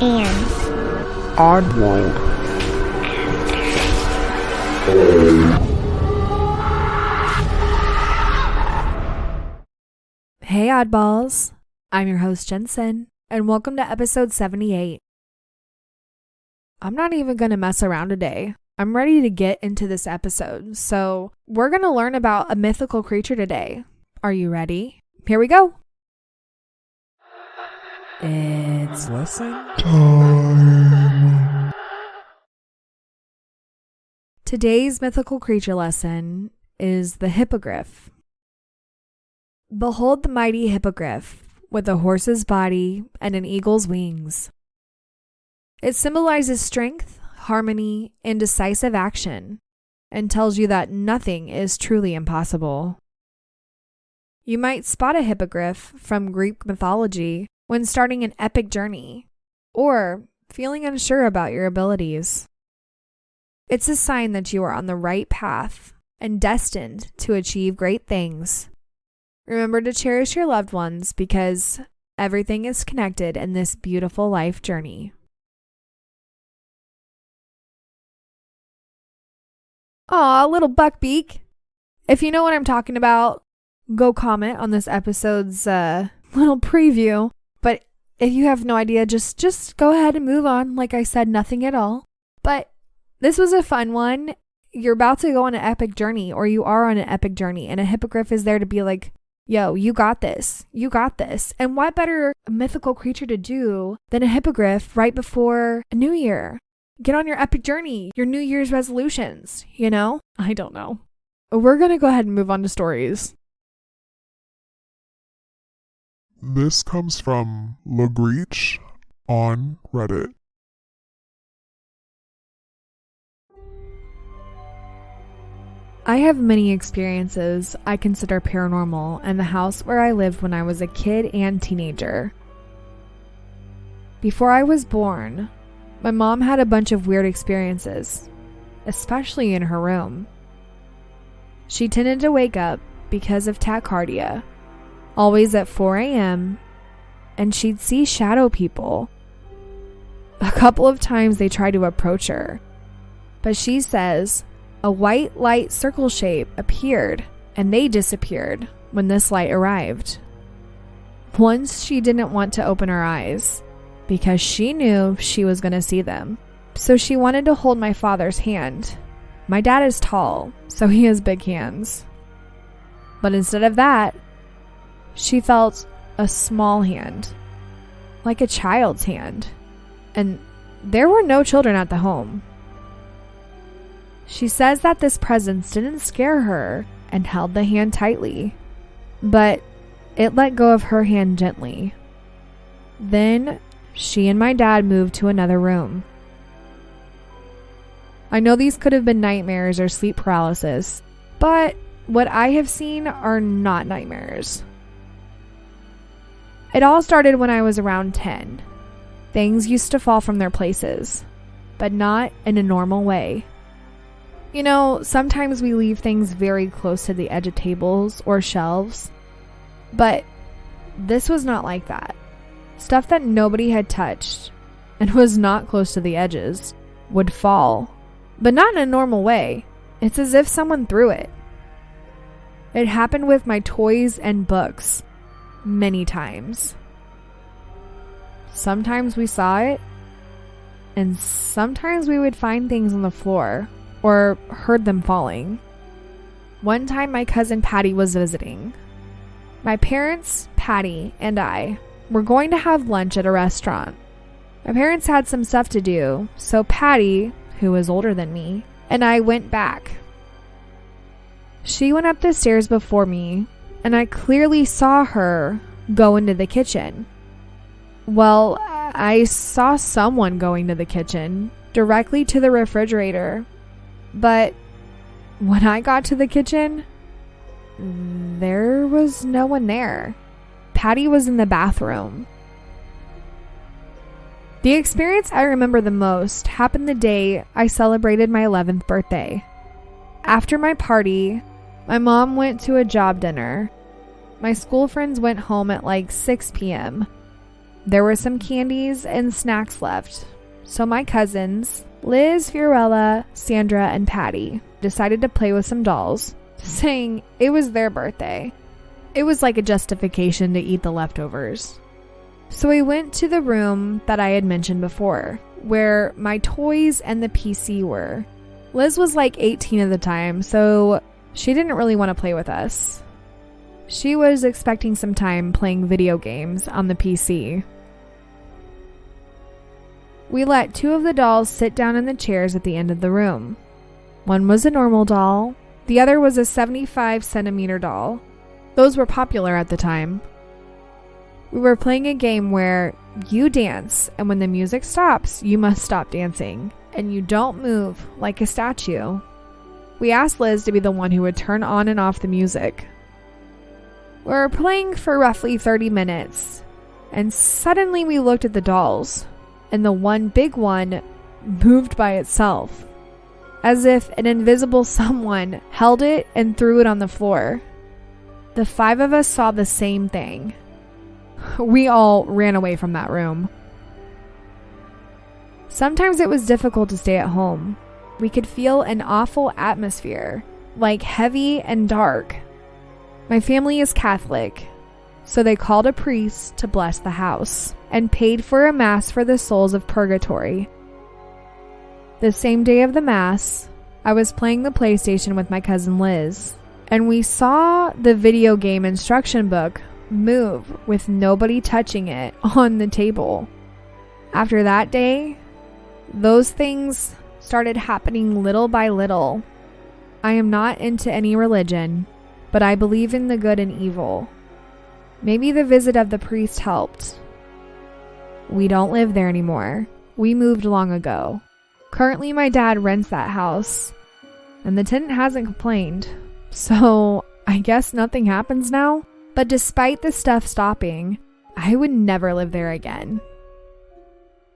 and Oddworld. Hey oddballs, I'm your host Jensen, and welcome to episode 78. I'm not even going to mess around today. I'm ready to get into this episode, so we're going to learn about a mythical creature today. Are you ready? Here we go. It's Lesson time. Today's mythical creature lesson is the Hippogriff. Behold the mighty Hippogriff, with a horse's body and an eagle's wings. It symbolizes strength, harmony, and decisive action, and tells you that nothing is truly impossible. You might spot a hippogriff from Greek mythology when starting an epic journey, or feeling unsure about your abilities. It's a sign that you are on the right path and destined to achieve great things. Remember to cherish your loved ones because everything is connected in this beautiful life journey. Aw, little buckbeak. If you know what I'm talking about, go comment on this episode's little preview. But if you have no idea, just go ahead and move on. Like I said, nothing at all. But this was a fun one. You're about to go on an epic journey, or you are on an epic journey, and a hippogriff is there to be like, yo, you got this. You got this. And what better mythical creature to do than a hippogriff right before a new year? Get on your epic journey, your New Year's resolutions, you know? I don't know. We're going to go ahead and move on to stories. This comes from Lugreech on Reddit. I have many experiences I consider paranormal in the house where I lived when I was a kid and teenager. Before I was born, my mom had a bunch of weird experiences, especially in her room. She tended to wake up because of tachycardia, always at 4 a.m., and she'd see shadow people. A couple of times they tried to approach her, but she says a white light circle shape appeared and they disappeared when this light arrived. Once she didn't want to open her eyes because she knew she was going to see them. So she wanted to hold my father's hand. My dad is tall, so he has big hands. But instead of that, she felt a small hand, like a child's hand. And there were no children at the home. She says that this presence didn't scare her and held the hand tightly, but it let go of her hand gently. Then she and my dad moved to another room. I know these could have been nightmares or sleep paralysis, but what I have seen are not nightmares. It all started when I was around 10. Things used to fall from their places, but not in a normal way. You know, sometimes we leave things very close to the edge of tables or shelves, but this was not like that. Stuff that nobody had touched and was not close to the edges would fall, but not in a normal way. It's as if someone threw it. It happened with my toys and books many times. Sometimes we saw it, and sometimes we would find things on the floor or heard them falling. One time my cousin Patty was visiting. My parents, Patty, and I were going to have lunch at a restaurant. My parents had some stuff to do, so Patty, who was older than me, and I went back. She went up the stairs before me, and I clearly saw her go into the kitchen. Well, I saw someone going to the kitchen, directly to the refrigerator. But when I got to the kitchen, there was no one there. Patty was in the bathroom. The experience I remember the most happened the day I celebrated my 11th birthday. After my party, my mom went to a job dinner. My school friends went home at like 6 p.m. There were some candies and snacks left. So my cousins, Liz, Fiorella, Sandra, and Patty, decided to play with some dolls, saying it was their birthday. It was like a justification to eat the leftovers. So we went to the room that I had mentioned before, where my toys and the PC were. Liz was like 18 at the time, so she didn't really want to play with us. She was expecting some time playing video games on the PC. We let two of the dolls sit down in the chairs at the end of the room. One was a normal doll, the other was a 75 centimeter doll. Those were popular at the time. We were playing a game where you dance, and when the music stops, you must stop dancing, and you don't move like a statue. We asked Liz to be the one who would turn on and off the music. We were playing for roughly 30 minutes, and suddenly we looked at the dolls, and the one big one moved by itself, as if an invisible someone held it and threw it on the floor. The five of us saw the same thing. We all ran away from that room. Sometimes it was difficult to stay at home. We could feel an awful atmosphere, like heavy and dark. My family is Catholic, so they called a priest to bless the house and paid for a mass for the souls of purgatory. The same day of the mass, I was playing the PlayStation with my cousin Liz, and we saw the video game instruction book move with nobody touching it on the table. After that day, those things started happening little by little. I am not into any religion, but I believe in the good and evil. Maybe the visit of the priest helped. We don't live there anymore. We moved long ago. Currently, my dad rents that house, and the tenant hasn't complained, so I guess nothing happens now. But despite the stuff stopping, I would never live there again.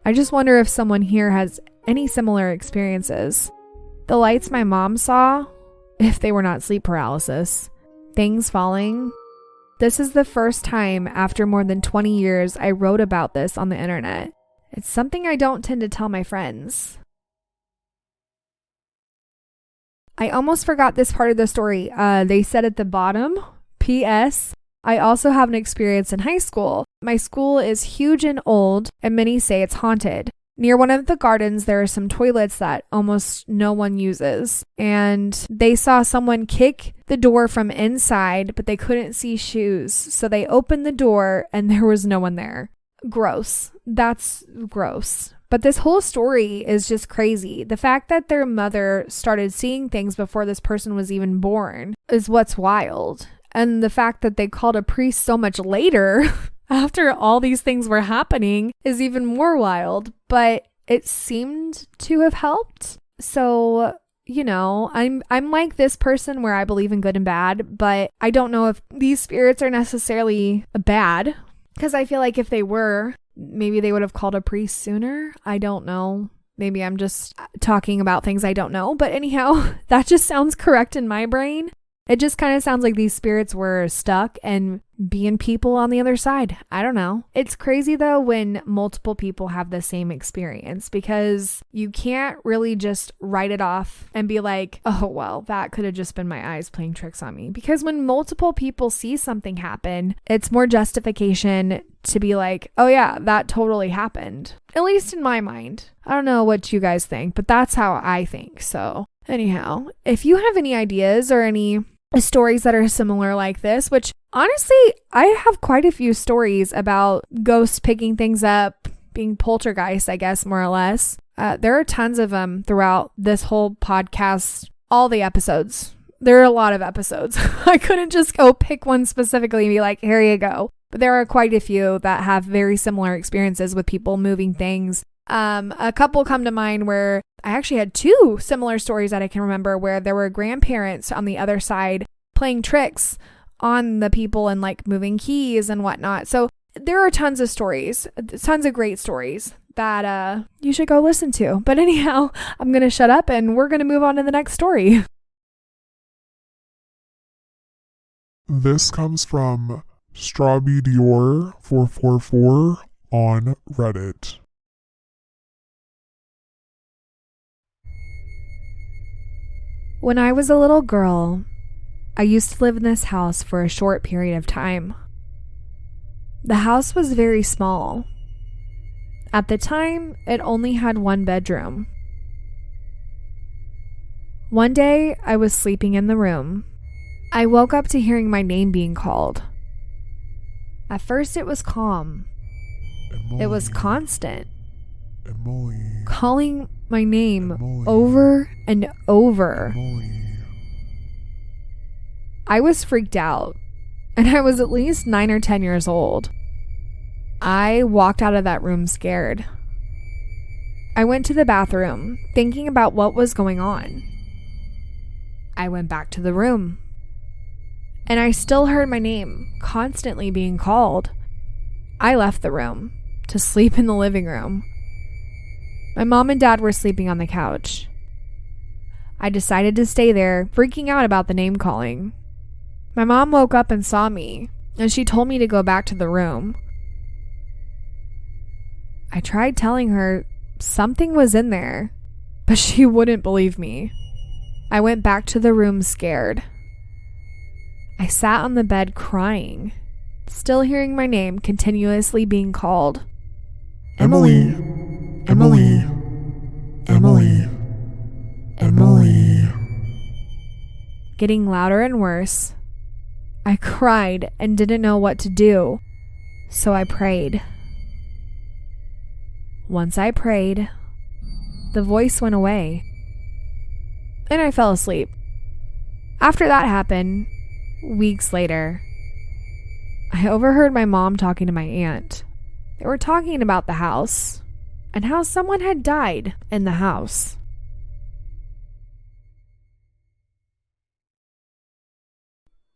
I just wonder if someone here has any similar experiences. The lights my mom saw, if they were not sleep paralysis, things falling. This is the first time after more than 20 years I wrote about this on the internet. It's something I don't tend to tell my friends. I almost forgot this part of the story. They said at the bottom, P.S. I also have an experience in high school. My school is huge and old, and many say it's haunted. Near one of the gardens, there are some toilets that almost no one uses. And they saw someone kick the door from inside, but they couldn't see shoes. So they opened the door and there was no one there. Gross. That's gross. But this whole story is just crazy. The fact that their mother started seeing things before this person was even born is what's wild. And the fact that they called a priest so much later after all these things were happening is even more wild. But it seemed to have helped. So, you know, I'm like this person where I believe in good and bad, but I don't know if these spirits are necessarily bad, because I feel like if they were, maybe they would have called a priest sooner. I don't know. Maybe I'm just talking about things I don't know. But anyhow, that just sounds correct in my brain. It just kind of sounds like these spirits were stuck and being people on the other side. I don't know. It's crazy though when multiple people have the same experience, because you can't really just write it off and be like, oh, well, that could have just been my eyes playing tricks on me. Because when multiple people see something happen, it's more justification to be like, oh yeah, that totally happened. At least in my mind. I don't know what you guys think, but that's how I think. So anyhow, if you have any ideas or any stories that are similar like this, which honestly, I have quite a few stories about ghosts picking things up, being poltergeist, I guess, more or less. There are tons of them throughout this whole podcast, all the episodes. There are a lot of episodes. I couldn't just go pick one specifically and be like, here you go. But there are quite a few that have very similar experiences with people moving things. A couple come to mind where I actually had two similar stories that I can remember, where there were grandparents on the other side playing tricks on the people and like moving keys and whatnot. So there are tons of stories, tons of great stories that you should go listen to. But anyhow, I'm going to shut up and we're going to move on to the next story. This comes from Strawby Dior 444 on Reddit. When I was a little girl, I used to live in this house for a short period of time. The house was very small. At the time, it only had one bedroom. One day, I was sleeping in the room. I woke up to hearing my name being called. At first, it was calm. Emily, It was constant, Emily, calling my name Emily, over and over. Emily. I was freaked out, and I was at least 9 or 10 years old. I walked out of that room scared. I went to the bathroom, thinking about what was going on. I went back to the room, and I still heard my name constantly being called. I left the room to sleep in the living room. My mom and dad were sleeping on the couch. I decided to stay there, freaking out about the name calling. My mom woke up and saw me, and she told me to go back to the room. I tried telling her something was in there, but she wouldn't believe me. I went back to the room scared. I sat on the bed crying, still hearing my name continuously being called. Emily, Emily, Emily, Emily. Getting louder and worse. I cried and didn't know what to do, so I prayed. Once I prayed, the voice went away, and I fell asleep. After that happened, weeks later, I overheard my mom talking to my aunt. They were talking about the house and how someone had died in the house.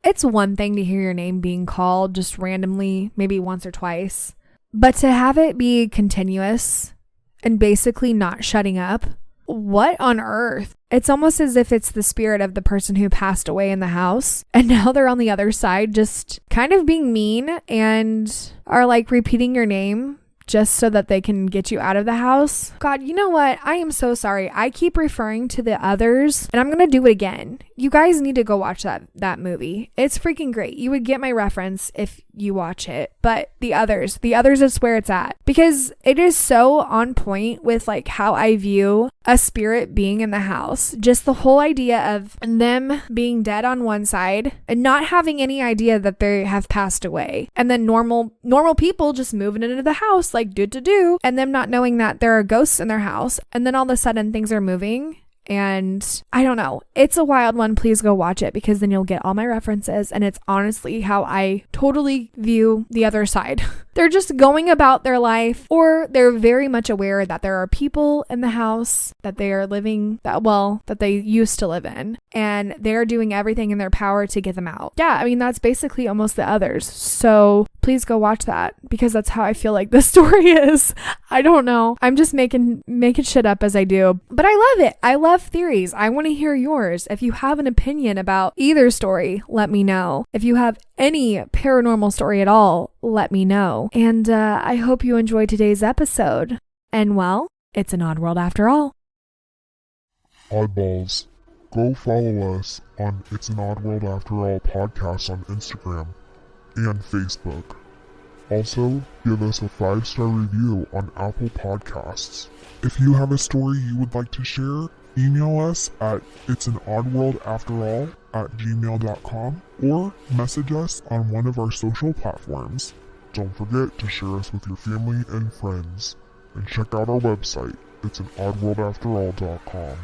It's one thing to hear your name being called just randomly, maybe once or twice, but to have it be continuous and basically not shutting up, what on earth? It's almost as if it's the spirit of the person who passed away in the house, and now they're on the other side just kind of being mean and are like repeating your name just so that they can get you out of the house. God, you know what? I am so sorry. I keep referring to The Others, and I'm going to do it again. You guys need to go watch that movie. It's freaking great. You would get my reference if you watch it. But The Others is where it's at, because it is so on point with like how I view a spirit being in the house. Just the whole idea of them being dead on one side and not having any idea that they have passed away, and then normal people just moving into the house like do, and them not knowing that there are ghosts in their house, and then all of a sudden things are moving. And I don't know. It's a wild one. Please go watch it, because then you'll get all my references. And it's honestly how I totally view the other side. They're just going about their life, or they're very much aware that there are people in the house that they are living that they used to live in, and they're doing everything in their power to get them out. Yeah, I mean, that's basically almost The Others. So please go watch that, because that's how I feel like this story is. I don't know. I'm just making shit up as I do. But I love it. I love theories. I want to hear yours. If you have an opinion about either story, let me know. If you have any paranormal story at all, let me know. And I hope you enjoyed today's episode. And well, it's an odd world after all. Oddballs, go follow us on It's an Odd World After All podcast on Instagram and Facebook. Also, give us a 5-star review on Apple Podcasts. If you have a story you would like to share, email us at it'sanoddworldafterall@gmail.com or message us on one of our social platforms. Don't forget to share us with your family and friends. And check out our website, it'sanoddworldafterall.com.